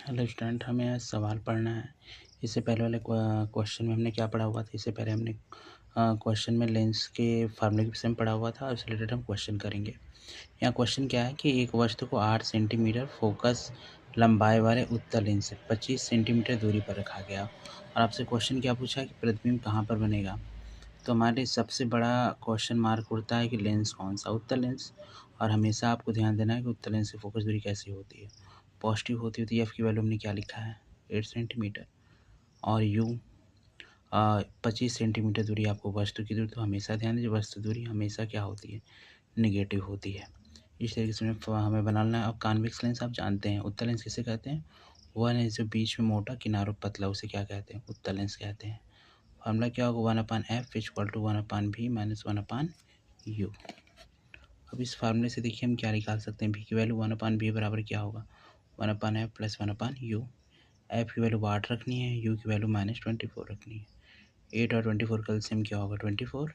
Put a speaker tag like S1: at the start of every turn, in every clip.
S1: Hello student, हमें आज सवाल पढ़ना है। इससे पहले वाले क्वेश्चन में हमने क्या पढ़ा हुआ था? इससे पहले हमने क्वेश्चन में लेंस के फार्मूले के विषय में पढ़ा हुआ था और इससे रिलेटेड हम क्वेश्चन करेंगे। यहाँ क्वेश्चन क्या है कि एक वस्तु को 8 सेंटीमीटर फोकस लंबाई वाले उत्तल लेंस से 25 सेंटीमीटर दूरी पर रखा गया और आपसे क्वेश्चन क्या पूछा कि प्रतिबिंब कहाँ पर बनेगा। तो हमारे लिए सबसे बड़ा क्वेश्चन मार्क उठता है कि लेंस कौन सा, उत्तल लेंस। और हमेशा आपको ध्यान देना है कि उत्तल लेंस की फोकस दूरी कैसी होती है, पॉजिटिव होती है। एफ की वैल्यू हमने क्या लिखा है, 8 सेंटीमीटर। और यू 25 सेंटीमीटर दूरी आपको वस्तु की दूरी। तो हमेशा ध्यान दीजिए, वस्तु दूरी हमेशा क्या होती है, निगेटिव होती है। इस तरीके से हमें बनाना है। अब कॉन्वेक्स लेंस आप जानते हैं, उत्तल लेंस किसे कहते हैं? वह लेंस जो बीच में मोटा किनारों पतला, उसे क्या कहते हैं? उत्तल लेंस कहते हैं। फॉर्मूला क्या होगा, 1/f equal to 1/v minus 1/u। अब इस फार्मूले से देखिए हम क्या निकाल सकते हैं, v की वैल्यू 1/v बराबर क्या होगा, 1/f प्लस 1/u। एफ की वैल्यू 8 रखनी है, यू की वैल्यू -24 रखनी है। 8 और 24 का एलसीएम क्या होगा, 24।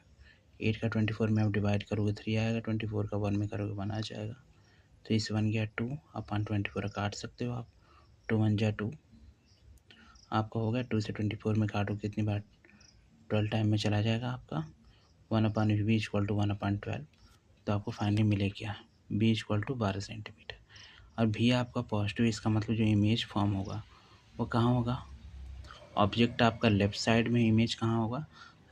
S1: 8 का 24 में आप डिवाइड करोगे 3 आएगा, 24 का 1 में करोगे 1 आ जाएगा। तो इस 1 गया 2/24 काट सकते हो आप, 2 1 जा 2 आपका हो गया। 2 से 24 में काटो कितनी बार, 12 टाइम में चला जाएगा आपका। 1/v equal to 1/12। तो आपको फाइनली मिले क्या, v इक्वल टू 12 सेंटीमीटर। और भी आपका पॉजिटिव, इसका मतलब जो इमेज फॉर्म होगा वो कहाँ होगा, ऑब्जेक्ट आपका लेफ्ट साइड में, इमेज कहाँ होगा,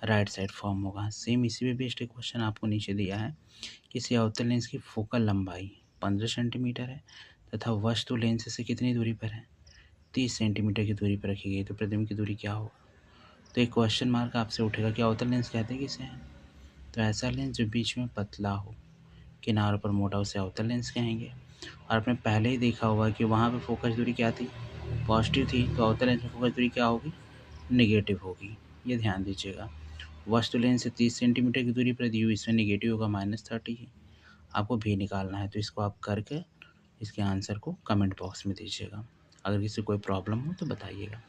S1: राइट साइड फॉर्म होगा। सेम इसी पे बेस्ड एक क्वेश्चन आपको नीचे दिया है। किसी अवतल लेंस की फोकल लंबाई 15 सेंटीमीटर है तथा वस्तु लेंस से कितनी दूरी पर है, 30 सेंटीमीटर की दूरी पर रखी गई। तो प्रतिबिंब की दूरी क्या होगा। तो एक क्वेश्चन मार्क आपसे उठेगा कि अवतल लेंस कहते हैं किसे हैं। तो ऐसा लेंस जो बीच में पतला हो, किनारों पर मोटा, उसे अवतल लेंस कहेंगे। और आपने पहले ही देखा होगा कि वहाँ पे फोकस दूरी क्या थी, पॉजिटिव थी। तो अवतल लेंस में फोकस दूरी क्या होगी, नेगेटिव होगी। ये ध्यान दीजिएगा। वस्तु लेंस से 30 सेंटीमीटर की दूरी पर दी हुई, इसमें नेगेटिव होगा -30। आपको भी निकालना है, तो इसको आप करके इसके आंसर को कमेंट बॉक्स में दीजिएगा। अगर किसी कोई प्रॉब्लम हो तो बताइएगा।